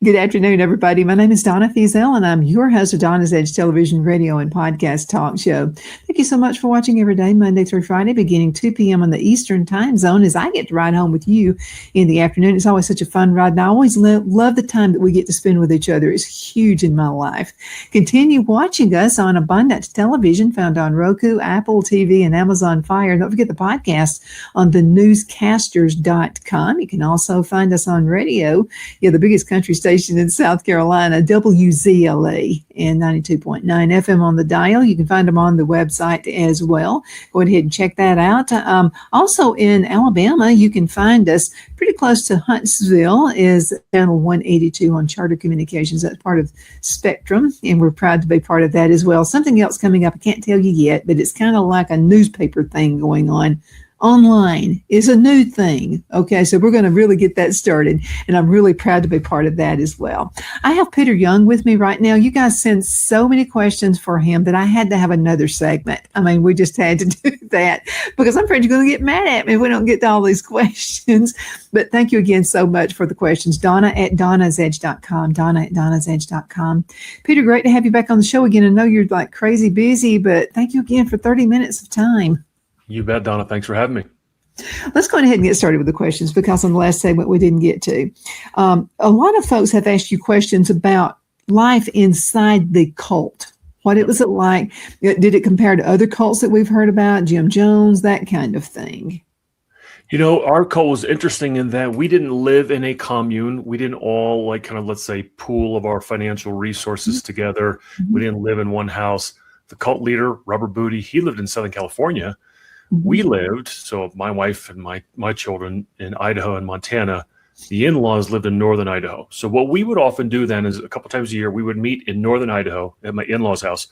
Good afternoon, everybody. My name is Donna Feazell, and I'm your host of Donna's Edge television, radio, and podcast talk show. Thank you so much for watching every day, Monday through Friday, beginning 2 p.m. on the Eastern time zone as I get to ride home with you in the afternoon. It's always such a fun ride, and I always love the time that we get to spend with each other. It's huge in my life. Continue watching us on Abundance Television, found on Roku, Apple TV, and Amazon Fire. Don't forget the podcast on thenewscasters.com. You can also find us on radio. The biggest country station in South Carolina, WZLA, and 92.9 FM on the dial. You can find them on the website as well. Go ahead and check that out. Also in Alabama, you can find us pretty close to Huntsville is channel 182 on Charter Communications. That's part of Spectrum, and we're proud to be part of that as well. Something else coming up, I can't tell you yet, but it's kind of like a newspaper thing going on. Online is a new thing. Okay, so we're going to really get that started, and I'm really proud to be part of that as well. I have Peter Young with me right now. You guys sent so many questions for him that I had to have another segment. I mean, we just had to do that because I'm afraid you're going to get mad at me if we don't get to all these questions. But thank you again so much for the questions. Donna at donnasedge.com, Donna at donnasedge.com. Peter, great to have you back on the show again. I know you're like crazy busy, but thank you again for 30 minutes of time. You bet, Donna. Thanks for having me. Let's go ahead and get started with the questions because on the last segment we didn't get to. A lot of folks have asked you questions about life inside the cult. What it was it like? Did it compare to other cults that we've heard about, Jim Jones, that kind of thing? You know, our cult was interesting in that we didn't live in a commune. We didn't all let's say, pool of our financial resources together. We didn't live in one house. The cult leader, Rubber Booty, he lived in Southern California. We lived, so my wife and my children, in Idaho and Montana. The in-laws lived in northern Idaho. So what we would often do then is a couple times a year, we would meet in northern Idaho at my in-laws' house,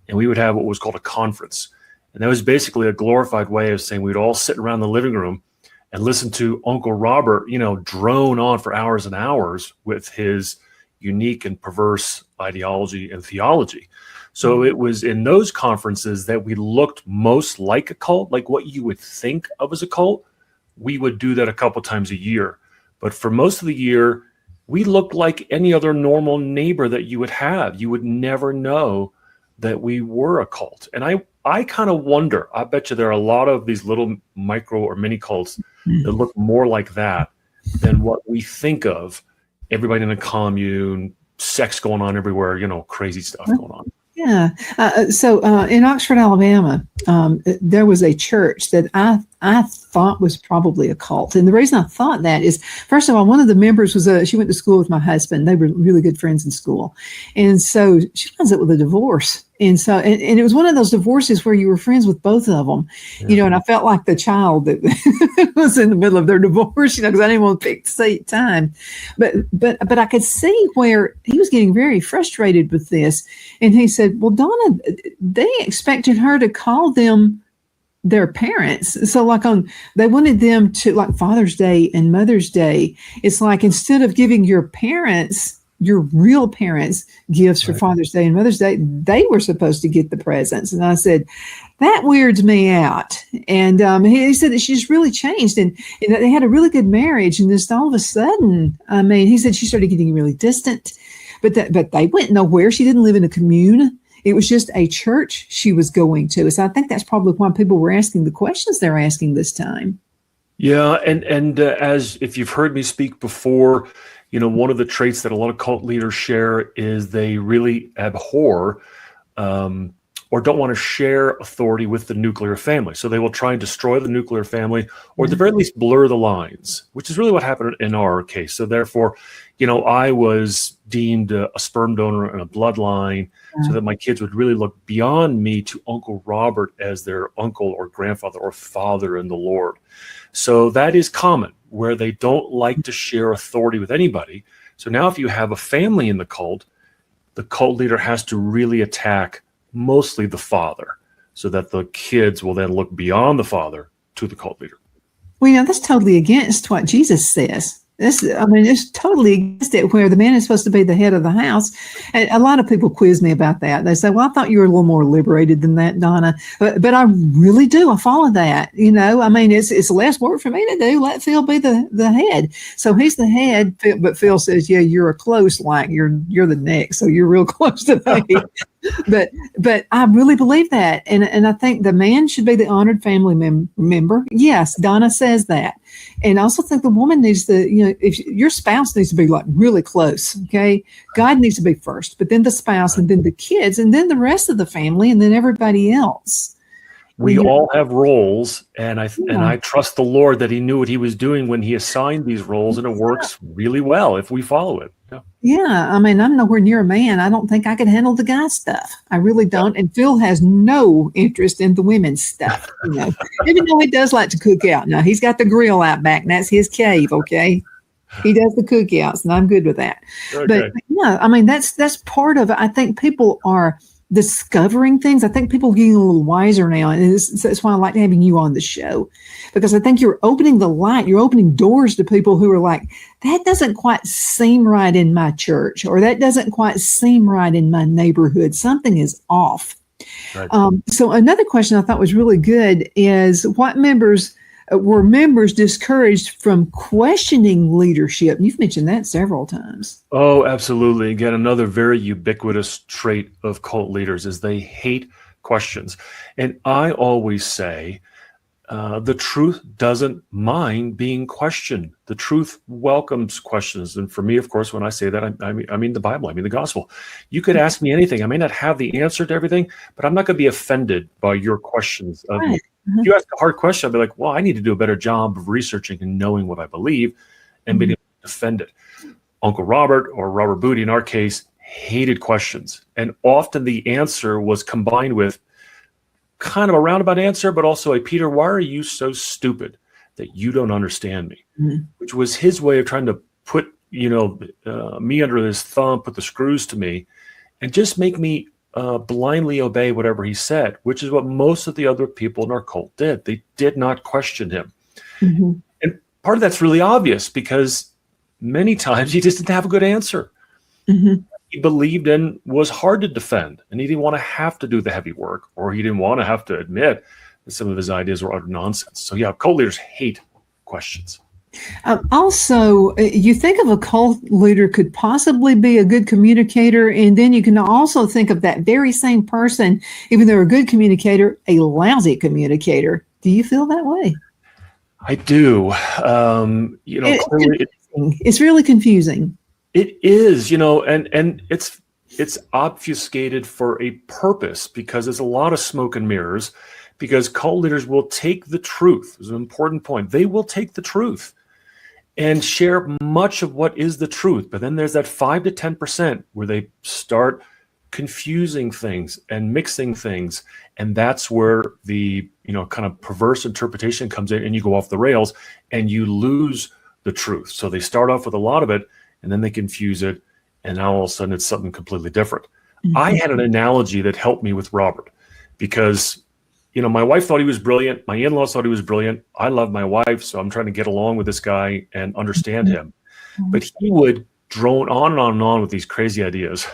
and we would have what was called a conference. And that was basically a glorified way of saying we'd all sit around the living room and listen to Uncle Robert, drone on for hours and hours with his unique and perverse ideology and theology. So it was in those conferences that we looked most like a cult, like what you would think of as a cult. We would do that a couple times a year. But for most of the year, we looked like any other normal neighbor that you would have. You would never know that we were a cult. And I kind of wonder, I bet you there are a lot of these little micro or mini cults that look more like that than what we think of. Everybody in a commune, sex going on everywhere, crazy stuff going on. Yeah. So in Oxford, Alabama, there was a church that I thought was probably a cult. And the reason I thought that is, first of all, one of the members was she went to school with my husband. They were really good friends in school. And so she winds up with a divorce. And so, and it was one of those divorces where you were friends with both of them, and I felt like the child that was in the middle of their divorce, because I didn't want to pick the time. But I could see where he was getting very frustrated with this. And he said, well, Donna, they expected her to call them their parents. So they wanted them to, like Father's Day and Mother's Day. It's like, instead of giving your parents, your real parents, gifts for Father's Day and Mother's Day, they were supposed to get the presents. And I said, that weirds me out. And he said that she's really changed, and they had a really good marriage. And just all of a sudden, he said she started getting really distant, but they went nowhere. She didn't live in a commune. It was just a church she was going to. So I think that's probably why people were asking the questions they're asking this time. Yeah. And as if you've heard me speak before, one of the traits that a lot of cult leaders share is they really abhor or don't want to share authority with the nuclear family. So they will try and destroy the nuclear family, or at the very least blur the lines, which is really what happened in our case. So therefore, I was deemed a sperm donor and a bloodline, so that my kids would really look beyond me to Uncle Robert as their uncle or grandfather or father in the Lord. So that is common, where they don't like to share authority with anybody. So now if you have a family in the cult leader has to really attack mostly the father so that the kids will then look beyond the father to the cult leader. Well, that's totally against what Jesus says. It's totally against it, where the man is supposed to be the head of the house. And a lot of people quiz me about that. They say, well, I thought you were a little more liberated than that, Donna. But I really do. I follow that. It's less work for me to do. Let Phil be the head. So he's the head, but Phil says, yeah, you're a close, like you're the neck. So you're real close to me. But I really believe that. And I think the man should be the honored family member. Yes, Donna says that. And I also think the woman needs to, if your spouse needs to be like really close, okay? God needs to be first, but then the spouse and then the kids and then the rest of the family and then everybody else. We all have roles, and I trust the Lord that he knew what he was doing when he assigned these roles, and it works really well if we follow it. Yeah, I'm nowhere near a man. I don't think I could handle the guy stuff. I really don't. And Phil has no interest in the women's stuff, even though he does like to cook out. Now, he's got the grill out back, and that's his cave, okay? He does the cookouts, and I'm good with that. Okay. But yeah, that's part of it. I think people are discovering things. I think people are getting a little wiser now, and that's why I like having you on the show, because I think you're opening the light, you're opening doors to people who are like, that doesn't quite seem right in my church, or that doesn't quite seem right in my neighborhood. Something is off. Right. So another question I thought was really good is, what were members discouraged from questioning leadership? You've mentioned that several times. Oh, absolutely. Again, another very ubiquitous trait of cult leaders is they hate questions. And I always say, the truth doesn't mind being questioned. The truth welcomes questions. And for me, of course, when I say that, I mean the Bible, I mean the gospel. You could ask me anything. I may not have the answer to everything, but I'm not going to be offended by your questions of me. If you ask a hard question, I'll be like, well, I need to do a better job of researching and knowing what I believe and being able to defend it. Uncle Robert, or Robert Booty in our case, hated questions. And often the answer was combined with kind of a roundabout answer, but also a, Peter, why are you so stupid that you don't understand me? Which was his way of trying to put, me under his thumb, put the screws to me, and just make me blindly obey whatever he said, which is what most of the other people in our cult did. They did not question him. And part of that's really obvious, because many times he just didn't have a good answer. He believed in was hard to defend, and he didn't want to have to do the heavy work, or he didn't want to have to admit that some of his ideas were utter nonsense. So yeah, cult leaders hate questions. Also, you think of a cult leader could possibly be a good communicator, and then you can also think of that very same person, even though they're a good communicator, a lousy communicator. Do you feel that way? I do. Clearly it's really confusing. It is, and it's obfuscated for a purpose, because there's a lot of smoke and mirrors, because cult leaders will take the truth. It's an important point. They will take the truth and share much of what is the truth. But then there's that 5 to 10% where they start confusing things and mixing things. And that's where the, kind of perverse interpretation comes in, and you go off the rails and you lose the truth. So they start off with a lot of it, and then they confuse it, and now all of a sudden it's something completely different. I had an analogy that helped me with Robert, because my wife thought he was brilliant. My in-laws thought he was brilliant. I love my wife, so I'm trying to get along with this guy and understand him. But he would drone on and on and on with these crazy ideas.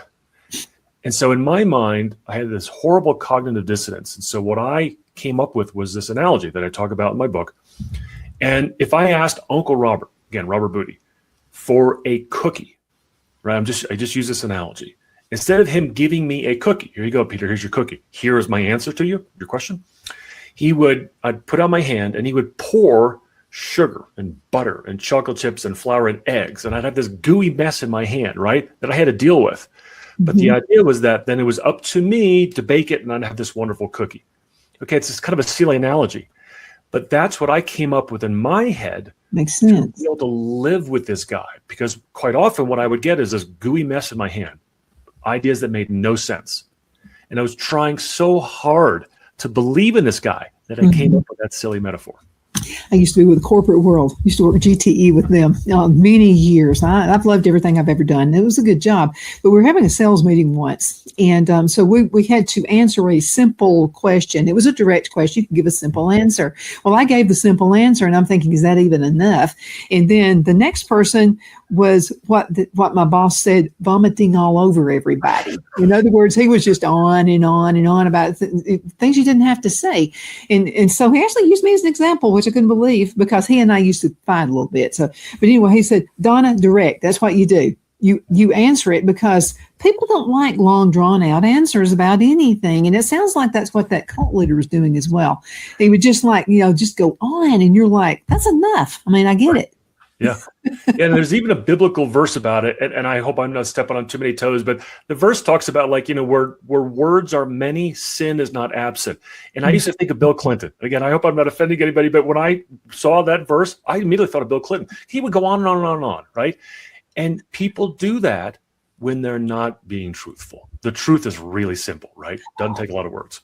And so in my mind, I had this horrible cognitive dissonance. And so what I came up with was this analogy that I talk about in my book. And if I asked Uncle Robert, again, Robert Booty, for a cookie, right? I just use this analogy. Instead of him giving me a cookie, here you go, Peter, here's your cookie. Here is my answer to your question. I'd put out my hand, and he would pour sugar and butter and chocolate chips and flour and eggs. And I'd have this gooey mess in my hand, right, that I had to deal with. But the idea was that then it was up to me to bake it, and I'd have this wonderful cookie. Okay, it's just kind of a silly analogy. But that's what I came up with in my head. Makes sense. To be able to live with this guy, because quite often what I would get is this gooey mess in my hand, ideas that made no sense. And I was trying so hard to believe in this guy that I came up with that silly metaphor. I used to be with the corporate world. Used to work at GTE with them many years. I've loved everything I've ever done. It was a good job. But we were having a sales meeting once, and so we had to answer a simple question. It was a direct question. You could give a simple answer. Well, I gave the simple answer, and I'm thinking, is that even enough? And then the next person was what my boss said, vomiting all over everybody. In other words, he was just on and on and on about things you didn't have to say. And so he actually used me as an example, which I couldn't believe, because he and I used to fight a little bit. So, but anyway, he said, Donna, direct. That's what you do. You answer it, because people don't like long, drawn out answers about anything. And it sounds like that's what that cult leader is doing as well. He would just just go on, and you're like, that's enough. I mean, I get it. Yeah. And there's even a biblical verse about it. And I hope I'm not stepping on too many toes, but the verse talks about where words are many, sin is not absent. And I used to think of Bill Clinton. Again, I hope I'm not offending anybody, but when I saw that verse, I immediately thought of Bill Clinton. He would go on and on and on and on, right? And people do that when they're not being truthful. The truth is really simple, right? Doesn't take a lot of words.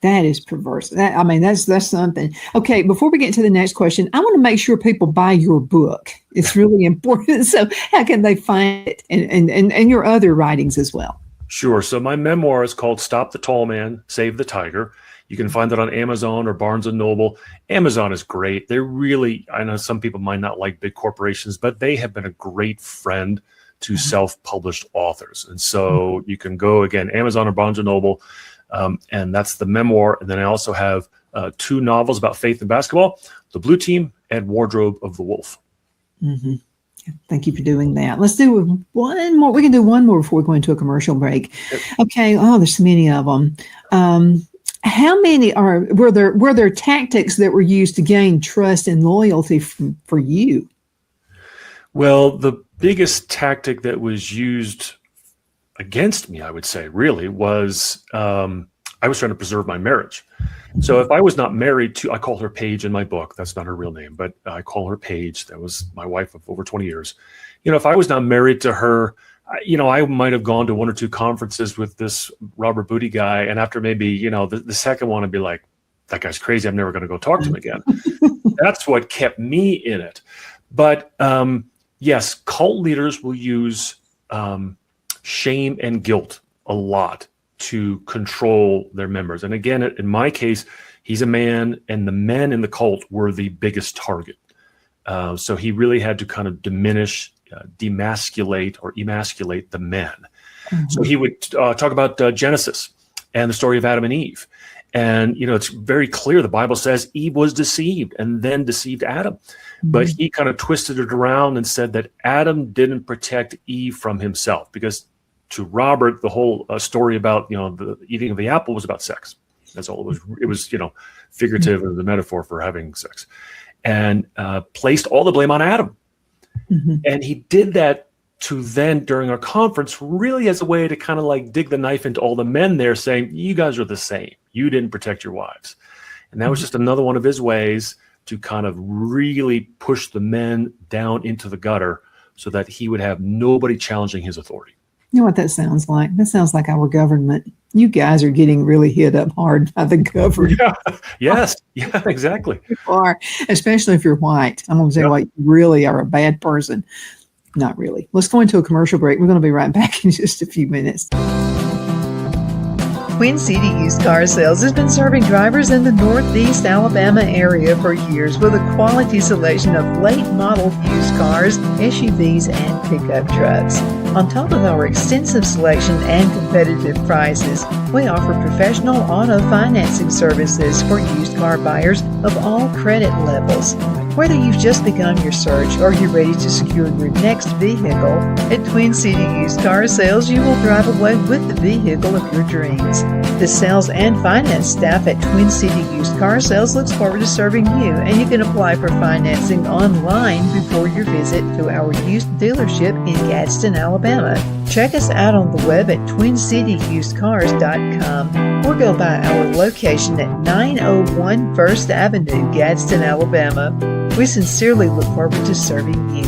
That is perverse. That's something. Okay, before we get to the next question, I want to make sure people buy your book. It's really important. So how can they find it, and your other writings as well? Sure. So my memoir is called Stop the Tall Man, Save the Tiger. You can find it on Amazon or Barnes & Noble. Amazon is great. They're really, I know some people might not like big corporations, but they have been a great friend to self-published authors. And so you can go, again, Amazon or Barnes & Noble, and that's the memoir. And then I also have 2 novels about faith and basketball, The Blue Team and Wardrobe of the Wolf. Mm-hmm. Thank you for doing that. Let's do one more. We can do one more before we go into a commercial break. Okay. Oh, there's so many of them. How many were there tactics that were used to gain trust and loyalty for you? Well, the biggest tactic that was used against me, I would say, really was I was trying to preserve my marriage. So if I was not married to, I call her Paige in my book. That's not her real name, but I call her Paige. That was my wife of over 20 years. If I was not married to her, I might have gone to 1 or 2 conferences with this Robert Booty guy. And after maybe, the second one, I'd be like, that guy's crazy. I'm never going to go talk to him again. That's what kept me in it. But yes, cult leaders will use shame and guilt a lot to control their members. And again, in my case, he's a man, and the men in the cult were the biggest target. So he really had to kind of diminish, demasculate or emasculate the men. Mm-hmm. So he would talk about Genesis and the story of Adam and Eve. And, it's very clear. The Bible says Eve was deceived and then deceived Adam. Mm-hmm. But he kind of twisted it around and said that Adam didn't protect Eve from himself, because to Robert, the whole story about, the eating of the apple was about sex. That's all it was. It was, figurative of the metaphor for having sex, and placed all the blame on Adam. Mm-hmm. And he did that to then, during our conference, really as a way to kind of like dig the knife into all the men there, saying, you guys are the same. You didn't protect your wives. And that was just another one of his ways to kind of really push the men down into the gutter so that he would have nobody challenging his authority. You know what that sounds like? That sounds like our government. You guys are getting really hit up hard by the government. Yeah. Yes. Yeah, exactly. You are, especially if you're white. I'm going to say, you really are a bad person. Not really. Let's go into a commercial break. We're going to be right back in just a few minutes. Twin City Used Car Sales has been serving drivers in the Northeast Alabama area for years with a quality selection of late model used cars, SUVs, and pickup trucks. On top of our extensive selection and competitive prices, we offer professional auto financing services for used car buyers of all credit levels. Whether you've just begun your search or you're ready to secure your next vehicle, at Twin City Used Car Sales, you will drive away with the vehicle of your dreams. The sales and finance staff at Twin City Used Car Sales looks forward to serving you, and you can apply for financing online before your visit to our used dealership in Gadsden, Alabama. Check us out on the web at twincityusedcars.com or go by our location at 901 First Avenue, Gadsden, Alabama. We sincerely look forward to serving you.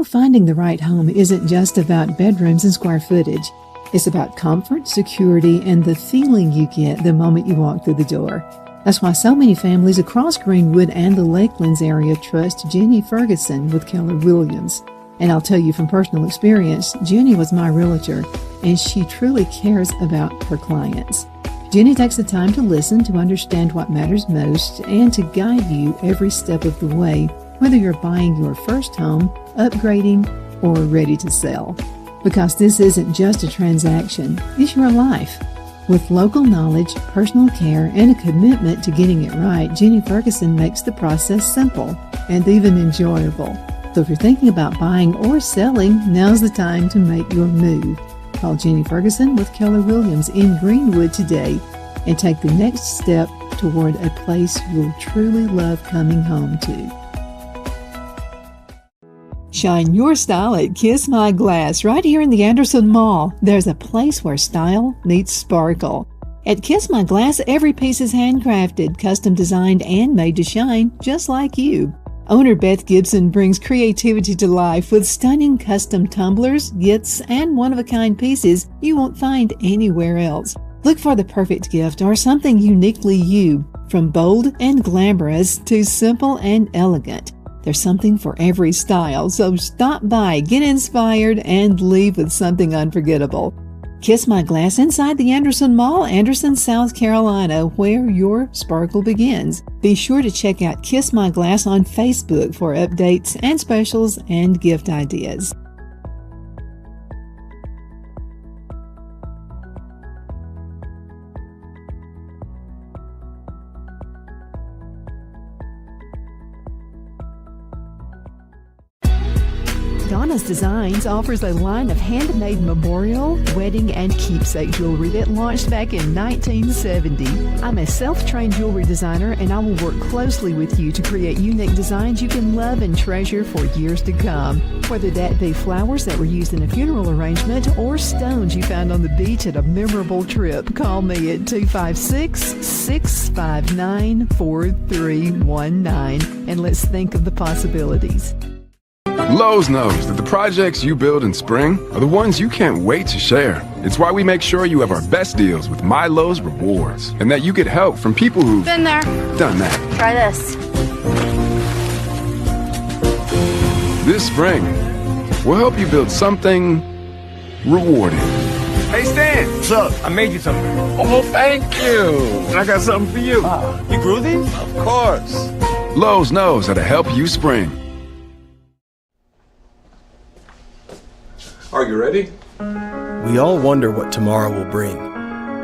Finding the right home isn't just about bedrooms and square footage. It's about comfort, security, and the feeling you get the moment you walk through the door. That's why so many families across Greenwood and the Lakelands area trust Jenny Ferguson with Keller Williams. And I'll tell you from personal experience, Jenny was my realtor, and she truly cares about her clients. Jenny takes the time to listen, to understand what matters most, and to guide you every step of the way, whether you're buying your first home, upgrading, or ready to sell. Because this isn't just a transaction, it's your life. With local knowledge, personal care, and a commitment to getting it right, Jenny Ferguson makes the process simple and even enjoyable. So if you're thinking about buying or selling, now's the time to make your move. Call Jenny Ferguson with Keller Williams in Greenwood today and take the next step toward a place you'll truly love coming home to. Shine your style at Kiss My Glass right here in the Anderson Mall. There's a place where style meets sparkle. At Kiss My Glass, every piece is handcrafted, custom designed, and made to shine just like you. Owner Beth Gibson brings creativity to life with stunning custom tumblers, gifts, and one-of-a-kind pieces you won't find anywhere else. Look for the perfect gift or something uniquely you, from bold and glamorous to simple and elegant. There's something for every style, so stop by, get inspired, and leave with something unforgettable. Kiss My Glass inside the Anderson Mall, Anderson, South Carolina, where your sparkle begins. Be sure to check out Kiss My Glass on Facebook for updates and specials and gift ideas. Donna's Designs offers a line of handmade memorial, wedding, and keepsake jewelry that launched back in 1970. I'm a self-trained jewelry designer, and I will work closely with you to create unique designs you can love and treasure for years to come. Whether that be flowers that were used in a funeral arrangement or stones you found on the beach at a memorable trip, call me at 256-659-4319, and let's think of the possibilities. Lowe's knows that the projects you build in spring are the ones you can't wait to share. It's why we make sure you have our best deals with My Lowe's Rewards, and that you get help from people who've been there, done that. Try this. This spring, we'll help you build something rewarding. Hey, Stan. What's up? I made you something. Oh, thank you. And I got something for you. You grew these? Of course. Lowe's knows how to help you spring. Are you ready? We all wonder what tomorrow will bring,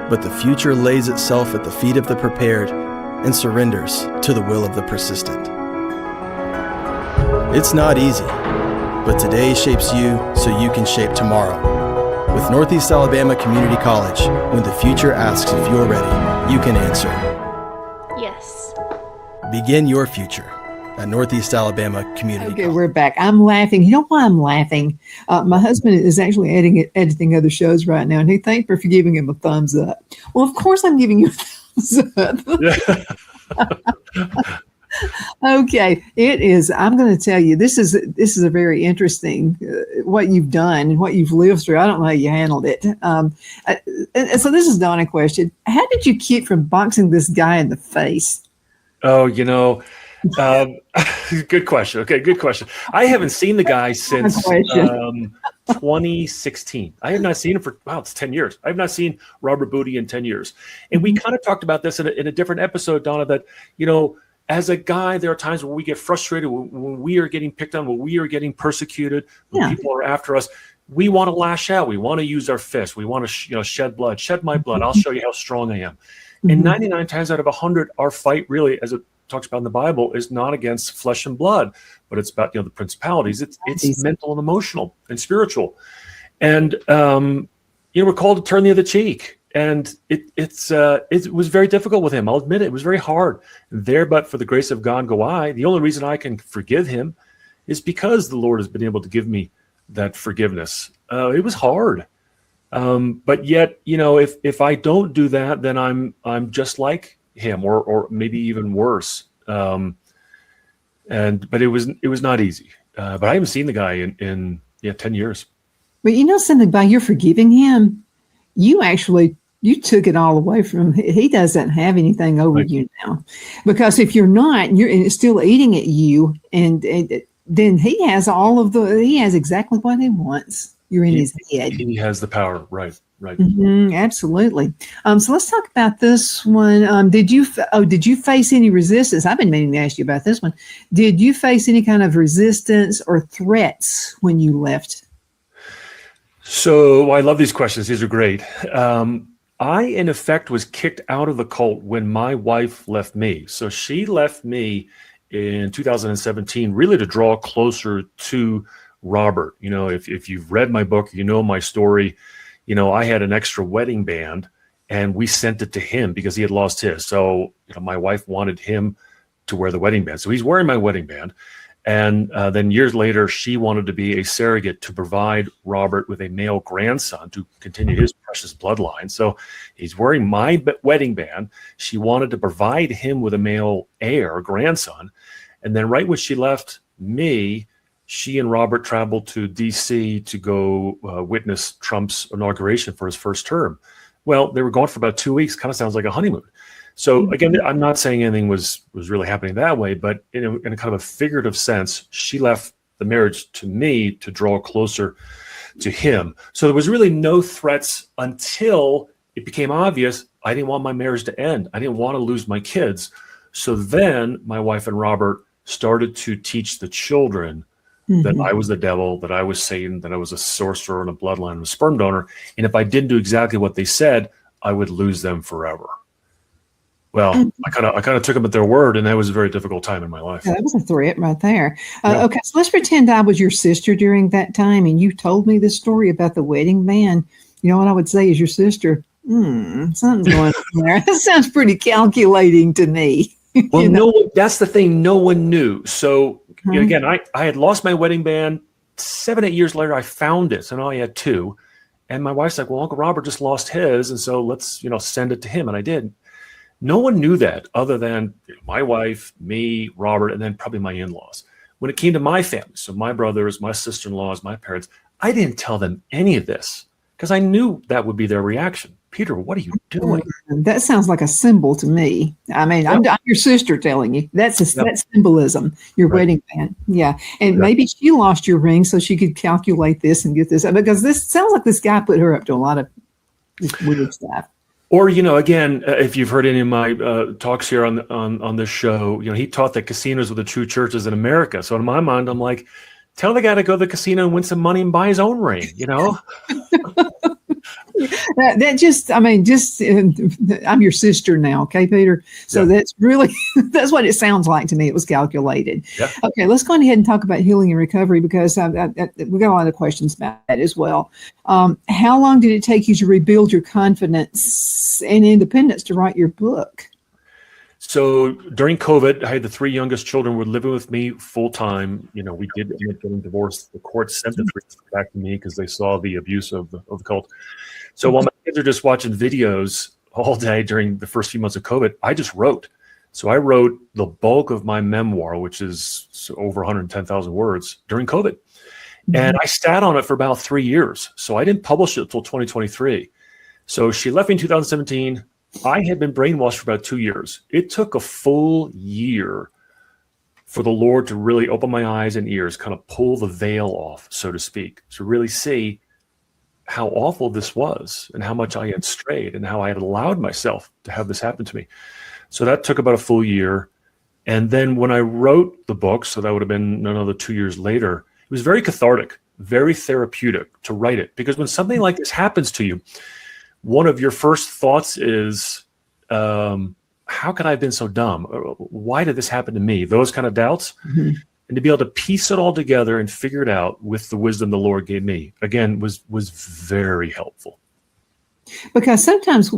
but the future lays itself at the feet of the prepared and surrenders to the will of the persistent. It's not easy, but today shapes you so you can shape tomorrow. With Northeast Alabama Community College, when the future asks if you're ready, you can answer. Yes. Begin your future at Northeast Alabama Community Okay, College. we're back. I'm laughing. You know why I'm laughing? My husband is actually editing other shows right now, and he thanked me for giving him a thumbs up. Well, of course I'm giving you a thumbs up. Okay, it is. I'm going to tell you, this is a very interesting what you've done and what you've lived through. I don't know how you handled it. And so this is Donna question. How did you keep from boxing this guy in the face? Oh, good question. Okay, good question. I haven't seen the guy since 2016. I have not seen him for, it's 10 years. I have not seen Robert Booty in 10 years. And we kind of talked about this in a different episode, Donna, that, as a guy, there are times where we get frustrated when we are getting picked on, when we are getting persecuted, when people are after us. We want to lash out. We want to use our fists. We want to, shed blood. Shed my blood. I'll show you how strong I am. And 99 times out of 100, our fight really, as it talks about in the Bible, is not against flesh and blood, but it's about the principalities. It's mental and emotional and spiritual. And we're called to turn the other cheek. And it was very difficult with him. I'll admit it was very hard. There, but for the grace of God go I. The only reason I can forgive him is because the Lord has been able to give me that forgiveness. It was hard. But yet, if I don't do that, then I'm just like him, or maybe even worse. But it was not easy. But I haven't seen the guy in 10 years. But something, by your forgiving him, you took it all away from him. He doesn't have anything over Right. you now, because if you're not, and it's still eating at you, and then he has exactly what he wants. You're in his head. He has the power. Right. Right. Absolutely. So let's talk about this one. Did you face any resistance? I've been meaning to ask you about this one. Did you face any kind of resistance or threats when you left? So I love these questions. These are great. I, in effect, was kicked out of the cult when my wife left me. So she left me in 2017, really to draw closer to Robert. You know, if you've read my book, you know my story. You know, I had an extra wedding band and we sent it to him because he had lost his. So, you know, my wife wanted him to wear the wedding band. So he's wearing my wedding band. And then years later, she wanted to be a surrogate to provide Robert with a male grandson to continue his precious bloodline. So he's wearing my wedding band. She wanted to provide him with a male heir, grandson. And then right when she left me, she and Robert traveled to D.C. to go witness Trump's inauguration for his first term. Well, they were gone for about 2 weeks. Kind of sounds like a honeymoon. So again, I'm not saying anything was really happening that way, but in a kind of a figurative sense, she left the marriage to me to draw closer to him. So there was really no threats until it became obvious I didn't want my marriage to end. I didn't want to lose my kids. So then my wife and Robert started to teach the children that I was the devil, that I was Satan, that I was a sorcerer and a bloodline and a sperm donor. And if I didn't do exactly what they said, I would lose them forever. Well, I kind of took them at their word, and that was a very difficult time in my life. Yeah, that was a threat right there. Yeah. Okay, so let's pretend I was your sister during that time, and you told me this story about the wedding band. You know what I would say is your sister, something's going on there. That sounds pretty calculating to me. Well, no, that's the thing. No one knew. So again, I had lost my wedding band. 7-8 years later, I found it. So now I had two. And my wife's like, well, Uncle Robert just lost his. And so let's, send it to him. And I did. No one knew that other than my wife, me, Robert, and then probably my in-laws. When it came to my family, so my brothers, my sister-in-laws, my parents, I didn't tell them any of this because I knew that would be their reaction. Peter, what are you doing? That sounds like a symbol to me. I mean, I'm your sister telling you. That's symbolism, your wedding band. Yeah. And maybe she lost your ring so she could calculate this and get this. Because this sounds like this guy put her up to a lot of weird stuff. Or, again, if you've heard any of my talks here on this show, he taught that casinos were the true churches in America. So in my mind, I'm like, tell the guy to go to the casino and win some money and buy his own ring, I'm your sister now. Okay, Peter. So that's what it sounds like to me. It was calculated. Yeah. Okay, let's go ahead and talk about healing and recovery because we got a lot of questions about that as well. How long did it take you to rebuild your confidence and independence to write your book? So during COVID, I had the three youngest children were living with me full time. We did end up getting divorced. The court sent the three back to me because they saw the abuse of the cult. So while my kids are just watching videos all day during the first few months of COVID, I just wrote. So I wrote the bulk of my memoir, which is over 110,000 words during COVID. And I sat on it for about 3 years. So I didn't publish it until 2023. So she left me in 2017. I had been brainwashed for about 2 years. It took a full year for the Lord to really open my eyes and ears, kind of pull the veil off, so to speak, to really see how awful this was and how much I had strayed and how I had allowed myself to have this happen to me. So that took about a full year. And then when I wrote the book, so that would have been another 2 years later, it was very cathartic, very therapeutic to write it. Because when something like this happens to you, one of your first thoughts is, how could I have been so dumb? Why did this happen to me? Those kind of doubts. Mm-hmm. And to be able to piece it all together and figure it out with the wisdom the Lord gave me, again, was very helpful. Because sometimes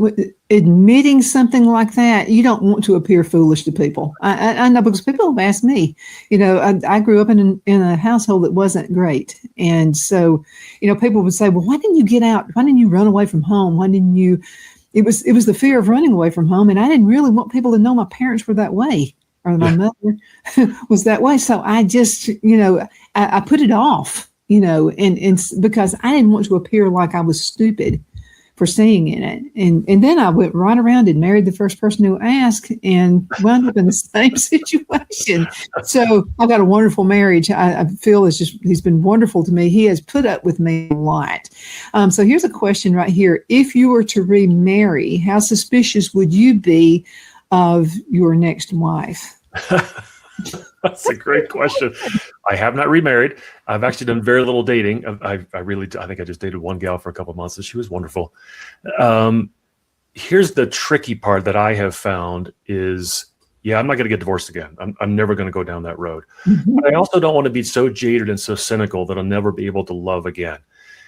admitting something like that, you don't want to appear foolish to people. I know because people have asked me, I grew up in a household that wasn't great. And so, people would say, well, why didn't you get out? Why didn't you run away from home? Why didn't you? It was the fear of running away from home. And I didn't really want people to know my parents were that way or my mother was that way. So I just, I put it off, and because I didn't want to appear like I was stupid. for staying in it. And then I went right around and married the first person who asked and wound up in the same situation. So I've got a wonderful marriage. I feel he's been wonderful to me. He has put up with me a lot. So here's a question right here. If you were to remarry, how suspicious would you be of your next wife? That's a great question. I have not remarried. I've actually done very little dating. I think I just dated one gal for a couple of months, and she was wonderful. Here's the tricky part that I have found is, I'm not going to get divorced again. I'm never going to go down that road. Mm-hmm. But I also don't want to be so jaded and so cynical that I'll never be able to love again.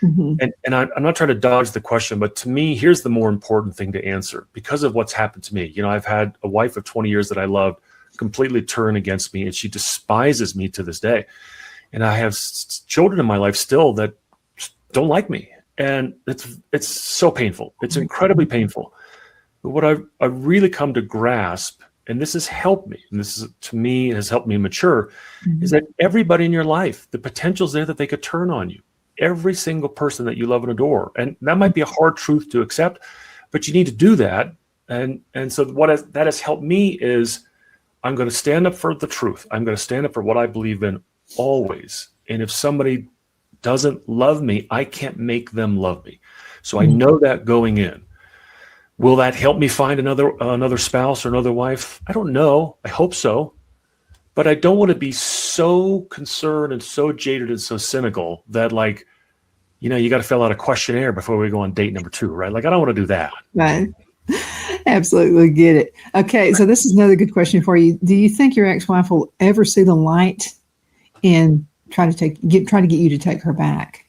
Mm-hmm. And I'm not trying to dodge the question, but to me, here's the more important thing to answer because of what's happened to me. I've had a wife of 20 years that I loved completely turn against me, and she despises me to this day. And I have children in my life still that don't like me, and it's so painful. It's incredibly painful. But what I've really come to grasp, and this has helped me, and this is to me has helped me mature, is that everybody in your life, the potential's there that they could turn on you. Every single person that you love and adore, and that might be a hard truth to accept, but you need to do that. And so that has helped me is, I'm going to stand up for the truth. I'm going to stand up for what I believe in always. And if somebody doesn't love me, I can't make them love me. So I know that going in. Will that help me find another spouse or another wife? I don't know. I hope so. But I don't want to be so concerned and so jaded and so cynical that you got to fill out a questionnaire before we go on date number 2, right? I don't want to do that. Right. Absolutely get it. Okay, so this is another good question for you. Do you think your ex-wife will ever see the light and try to get you to take her back?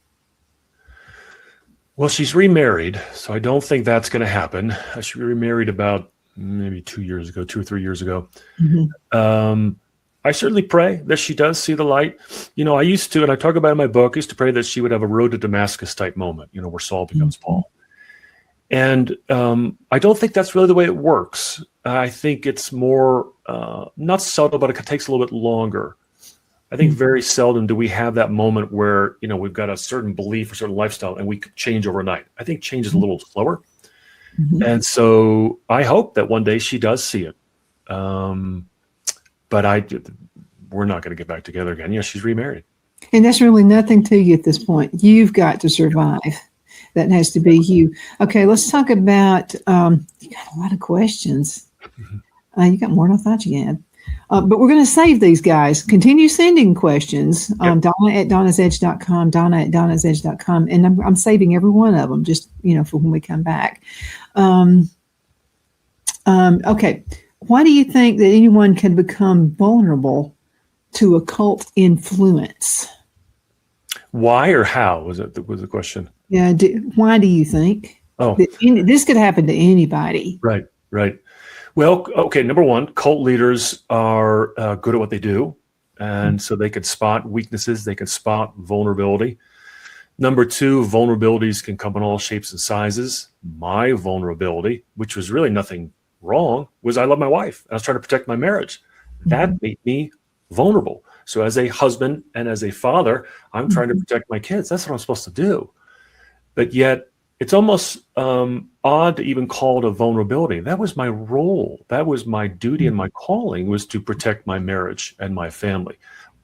Well, she's remarried, so I don't think that's going to happen. She remarried about maybe 2 or 3 years ago. Mm-hmm. I certainly pray that she does see the light. I used to, and I talk about it in my book, I used to pray that she would have a road to Damascus type moment, where Saul becomes Paul. And I don't think that's really the way it works. I think it's more not subtle, but it takes a little bit longer. I think very seldom do we have that moment where, we've got a certain belief or certain lifestyle and we could change overnight. I think change is a little slower. Mm-hmm. And so I hope that one day she does see it. But we're not going to get back together again. She's remarried. And that's really nothing to you at this point. You've got to survive. That has to be you. Okay, let's talk about, you got a lot of questions. You got more than I thought you had. But we're going to save these guys. Continue sending questions. Donna at donnasedge.com, Donna at donnasedge.com. And I'm saving every one of them just, for when we come back. Okay. Why do you think that anyone can become vulnerable to occult influence? Why or how was the question? Yeah. Why do you think? This could happen to anybody. Right. Well, okay. Number one, cult leaders are good at what they do. And so they can spot weaknesses. They can spot vulnerability. Number two, vulnerabilities can come in all shapes and sizes. My vulnerability, which was really nothing wrong, was I love my wife. I was trying to protect my marriage. That made me vulnerable. So as a husband and as a father, I'm trying to protect my kids. That's what I'm supposed to do. But yet it's almost odd to even call it a vulnerability. That was my role. That was my duty and my calling, was to protect my marriage and my family.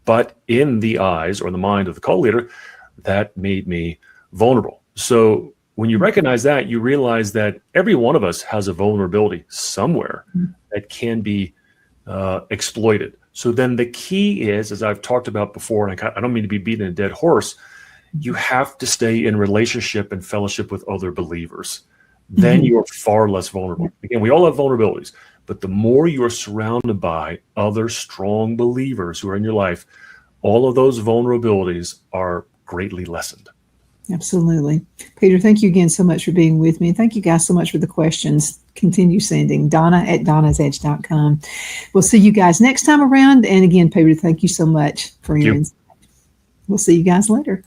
But in the eyes or the mind of the cult leader, that made me vulnerable. So when you recognize that, you realize that every one of us has a vulnerability somewhere that can be exploited. So then the key is, as I've talked about before, and I don't mean to be beating a dead horse, you have to stay in relationship and fellowship with other believers. Then you're far less vulnerable. Again, we all have vulnerabilities, but the more you're surrounded by other strong believers who are in your life, all of those vulnerabilities are greatly lessened. Absolutely. Peter, thank you again so much for being with me. Thank you guys so much for the questions. Continue sending. Donna at donnasedge.com. We'll see you guys next time around. And again, Peter, thank you so much for your insight. We'll see you guys later.